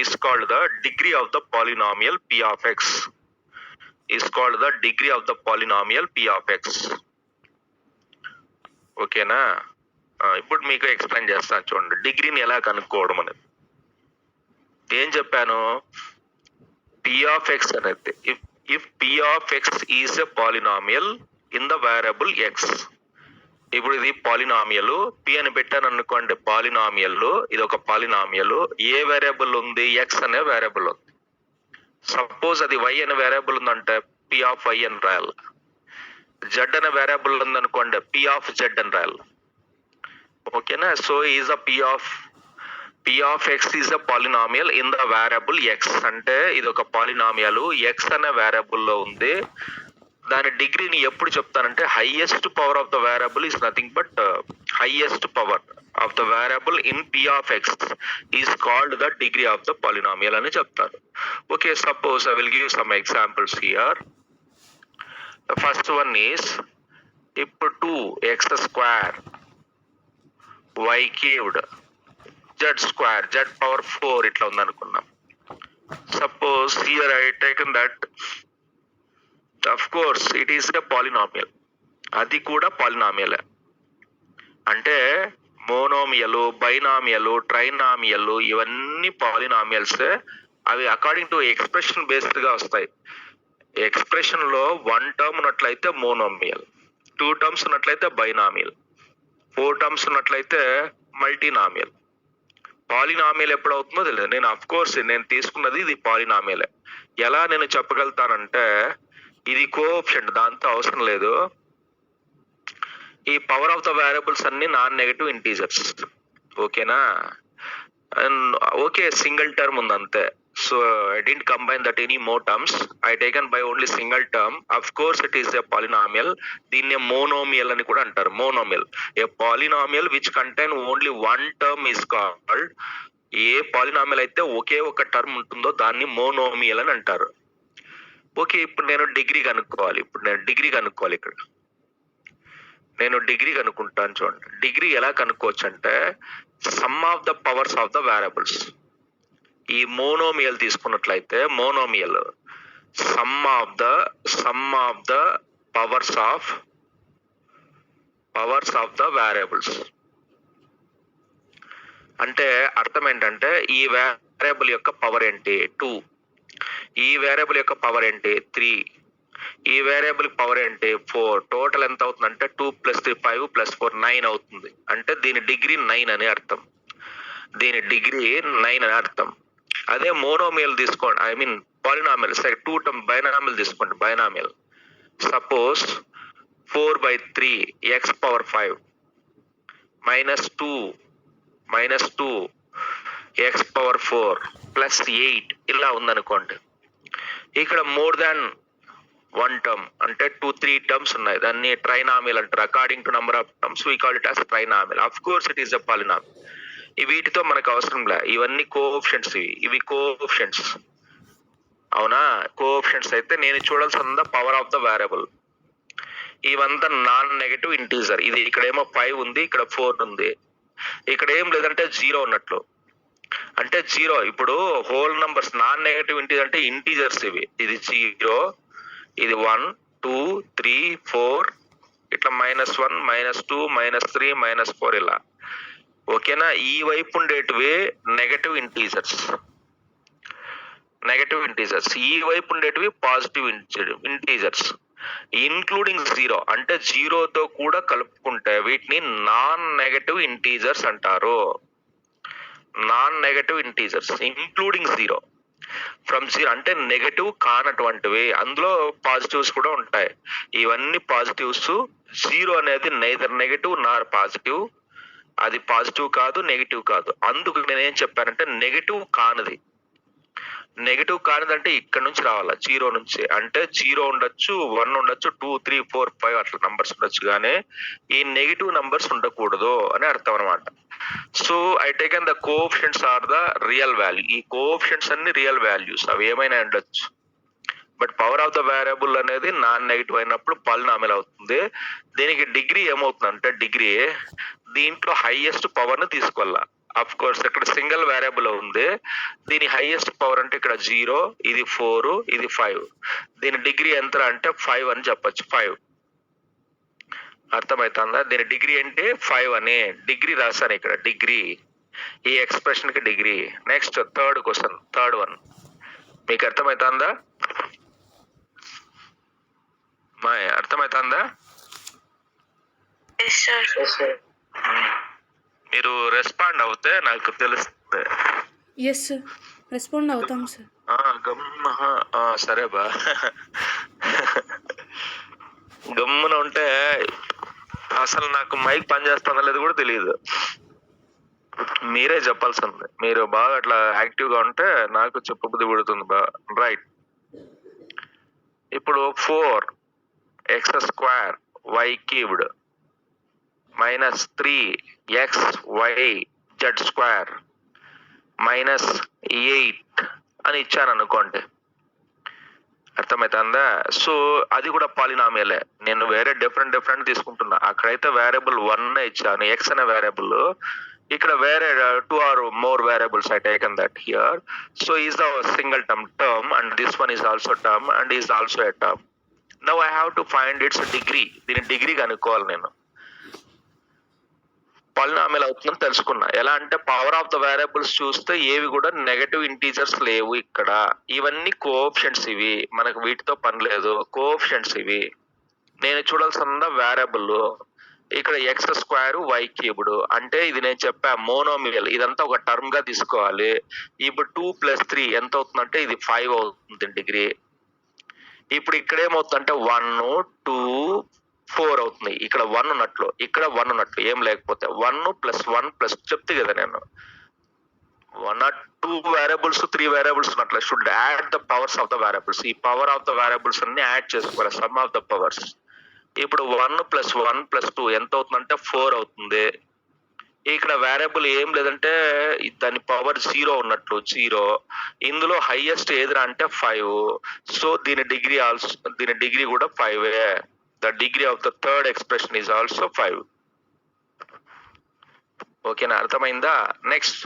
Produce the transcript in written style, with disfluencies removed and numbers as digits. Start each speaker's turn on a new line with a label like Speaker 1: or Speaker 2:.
Speaker 1: is called the degree of the polynomial p of x. Is called the degree of the polynomial p of x. ఓకేనా? ఇప్పుడు మీకు explain చేస్తాను చూడండి, డిగ్రీని ఎలా కనుక్కోవడం అనేది. ఏం చెప్పాను? p of x అనేది if p of x is a polynomial in the variable x. ఇప్పుడు ఇది పాలినామియల్, పి అని పెట్టాను అనుకోండి, పాలినామియల్, ఇది ఒక పాలినామియల్. ఏ వేరియబుల్ ఉంది? ఎక్స్ అనే వేరియబుల్ ఉంది. సపోజ్ అది వై అనే వేరియబుల్ ఉందంటే పి ఆఫ్ వై అని రాయాలి. జెడ్ అనే వేరియబుల్ ఉందనుకోండి, పి ఆఫ్ జెడ్ అని రాయాలి. ఓకేనా? So is a P of X is a polynomial in the variable X. అంటే ఇది ఒక పాలినామియల్ ఎక్స్ అనే వేరియబుల్ లో ఉంది. దాని డిగ్రీని ఎప్పుడు చెప్తానంటే highest power of the variable is nothing but highest power of the variable in P of X is called the degree of the polynomial అని చెప్తారు. Okay, suppose I will give some examples here. The first one is, ఇప్పుడు 2x square y cubed z square z power 4 ఇట్లా ఉందనుకున్నాం. Suppose here I taken that of course it is a polynomial. అది కూడా polynomial. అంటే monomial, binomial, trinomial ఇవన్నీ polynomials. అవి according to expression based గా వస్తాయి. ఎక్స్ప్రెషన్ లో 1 టర్మ్ ఉన్నట్లయితే మోనోమియల్, 2 టర్మ్స్ ఉన్నట్లయితే బైనామియల్, 4 టర్మ్స్ ఉన్నట్లయితే మల్టీనామియల్. పాలినామియల్ ఎప్పుడు అవుతుందో తెలియదు. నేను అఫ్ కోర్స్ నేను తీసుకున్నది ఇది పాలినామియలే. ఎలా నేను చెప్పగలుగుతానంటే ఇది కోఎఫిషియంట్, దాంతో అవసరం లేదు. ఈ పవర్ ఆఫ్ ద వేరియబుల్స్ అన్ని నాన్ నెగటివ్ ఇంటీజర్స్. ఓకేనా? అండ్ ఓకే, సింగిల్ టర్మ్ ఉంది అంతే. So I didn't combine that any more terms, I taken by only single term. Of course it is a polynomial. దీన్నే monomial అని కూడా అంటారు. Monomial, a polynomial which contain only 1 term is called. A polynomial అయితే ఒకే ఒక term ఉంటుందో దాన్ని monomial అని అంటారు. ఓకే, ఇప్పుడు నేను డిగ్రీ కనుక్కోవాలి. ఇక్కడ నేను డిగ్రీ కనుక్కుంటాను. చూడండి, డిగ్రీ ఎలా కనుక్కోవచ్చు అంటే some of the powers of the variables. ఈ మోనోమియల్ తీసుకున్నట్లయితే monomial some of the powers of the variables. అంటే అర్థం ఏంటంటే ఈ వేరియబుల్ యొక్క పవర్ ఏంటి? 2. ఈ వేరియబుల్ యొక్క పవర్ ఏంటి? 3. ఈ వేరియబుల్ పవర్ ఏంటి? 4. టోటల్ ఎంత అవుతుందంటే 2 + 3 5 + 4 9 అవుతుంది. అంటే దీని డిగ్రీ 9 అని అర్థం. అదే మోనోమియల్ తీసుకోండి, I mean polynomial, 2 term binomial తీసుకోండి. Binomial suppose 4/3 x power 5 -2 x power 4 +8 ఇలా ఉందనుకోండి. ఇక్కడ మోర్ దాన్ 1 టర్మ్ అంటే 2-3 టర్మ్స్ ఉన్నాయి. దాన్ని ట్రైనామియల్ అంటారు. According to number of terms we call it as trinomial. Of course it is a polynomial. వీటితో మనకు అవసరం లే, ఇవన్నీ కోఎఫిషియంట్స్. ఇవి కోఎఫిషియంట్స్. అవునా? కోఎఫిషియంట్స్ అయితే నేను చూడాల్సిందా పవర్ ఆఫ్ ద వేరియబుల్. ఇవంతా నాన్ నెగటివ్ ఇంటీజర్. ఇది ఇక్కడేమో 5 ఉంది, ఇక్కడ 4 ఉంది. ఇక్కడ ఏం లేదంటే 0 ఉన్నట్లు. అంటే 0 ఇప్పుడు whole numbers non negative integer అంటే ఇంటీజర్స్ ఇవి. ఇది 0, ఇది 1 2 3 4 ఇట్లా -1 -2 -3 -4 ఇలా. ఓకేనా? ఈ వైపు ఉండేటివి నెగటివ్ ఇంటీజర్స్. ఈ వైపు ఉండేటివి పాజిటివ్ ఇంటీజర్స్ ఇన్క్లూడింగ్ 0. అంటే 0తో కూడా కలుపుకుంటే వీటిని నాన్ నెగటివ్ ఇంటీజర్స్ అంటారు. Non negative integers including 0. From 0 అంటే నెగటివ్ కానటువంటివి. అందులో పాజిటివ్స్ కూడా ఉంటాయి. ఇవన్నీ పాజిటివ్స్. 0 అనేది నైదర్ నెగటివ్ నార్ పాజిటివ్. అది పాజిటివ్ కాదు, నెగటివ్ కాదు. అందుకు నేనేం చెప్పానంటే నెగటివ్ కానిది అంటే ఇక్కడ నుంచి రావాలా, 0 నుంచి. అంటే 0 ఉండొచ్చు, 1 ఉండొచ్చు, 2 3 4 5 అట్లా నంబర్స్ ఉండొచ్చు, కానీ ఈ నెగటివ్ నంబర్స్ ఉండకూడదు అని అర్థం అనమాట. So I taken the coefficients are the real value. ఈ కోఎఫిషియంట్స్ అన్ని రియల్ వాల్యూస్, అవి ఏమైనా ఉండొచ్చు. But power of the variable అనేది నాన్ నెగటివ్ అయినప్పుడు పాలినామియల్ అవుతుంది. దీనికి డిగ్రీ ఏమవుతుందంటే, డిగ్రీ దీంట్లో హైయెస్ట్ పవర్ ని తీసుకోవాలా. అఫ్ కోర్స్ ఇక్కడ సింగిల్ వేరియబుల్ ఉంది. దీని హైయెస్ట్ పవర్ అంటే ఇక్కడ 0, ఇది 4, ఇది 5. దీని డిగ్రీ ఎంత అంటే 5 అని చెప్పొచ్చు. 5 అర్థమవుతుందా? దీని డిగ్రీ అంటే 5 అని డిగ్రీ రాశాను ఇక్కడ. డిగ్రీ ఈ ఎక్స్ప్రెషన్ కి degree. Next third question, third one మీకు అర్థమవుతుందా? అర్థమవుతుందా? మీరు రెస్పాండ్ అవుతే నాకు తెలుస్తుంది.
Speaker 2: ఎస్ సార్, రెస్పాండ్ అవుతాం సార్.
Speaker 1: సరే బా. గమ్మున ఉంటే అసలు నాకు మైక్ పనిచేస్తుందో లేదో కూడా తెలియదు. మీరే చెప్పాల్సింది. మీరు బాగా అట్లా యాక్టివ్ గా ఉంటే నాకు చెప్పబుద్ధి పుడుతుంది బా. రైట్, ఇప్పుడు 4x² y³ -3xyz² -8 అని ఇచ్చాను అనుకోండి. అర్థమవుతుందా? సో అది కూడా పాలినామియలే. నేను వేరే డిఫరెంట్ తీసుకుంటున్నా. అక్కడైతే వేరియబుల్ 1 ఇచ్చాను, ఎక్స్ అనే వేరియబుల్. ఇక్కడ వేరే 2 or more variables I taken that here. So is the single term and this one is also term and is also a term. Now I have to find its degree. దీని degree కనుక్కోవాలి నేను. Polynomial అవుతుందని తెలుసుకున్నా. ఎలా అంటే power of the variables చూస్తే ఏవి కూడా నెగటివ్ ఇంటీజర్స్ లేవు ఇక్కడ. ఇవన్నీ కోఎఫిషియంట్స్. ఇవి మనకు వీటితో పని లేదు. కోఎఫిషియంట్స్ ఇవి. నేను చూడాల్సిన వేరియబుల్ ఇక్కడ x² y³ అంటే ఇది నేను చెప్పా మోనోమియల్. ఇదంతా ఒక టర్మ్ గా తీసుకోవాలి. ఇప్పుడు 2 + 3 ఎంత అవుతుందంటే ఇది 5 అవుతుంది డిగ్రీ. ఇప్పుడు ఇక్కడ ఏమవుతుందంటే 1, 2, 4 అవుతుంది. ఇక్కడ 1 ఉన్నట్లు, ఇక్కడ 1 ఉన్నట్లు, ఏం లేకపోతే 1 + 1 చెప్తే కదా నేను 1 or 2 వేరియబుల్స్ 3 వేరియబుల్స్ ఉన్నట్లు. Should add the powers of the variables. ఈ పవర్ ఆఫ్ ద వేరియబుల్స్ అన్ని యాడ్ చేసుకోవాలి, సమ్ ఆఫ్ ద పవర్స్. ఇప్పుడు 1 + 1 + 2 ఎంత అవుతుందంటే 4 అవుతుంది. ఇక్కడ వేరియబుల్ ఏం లేదంటే దాని పవర్ 0 ఉన్నట్లు, 0. ఇందులో హైయెస్ట్ ఏదిరా అంటే 5. సో దీని డిగ్రీ కూడా 5. The degree of the third expression is also 5. ఓకేనా? అర్థమైందా? నెక్స్ట్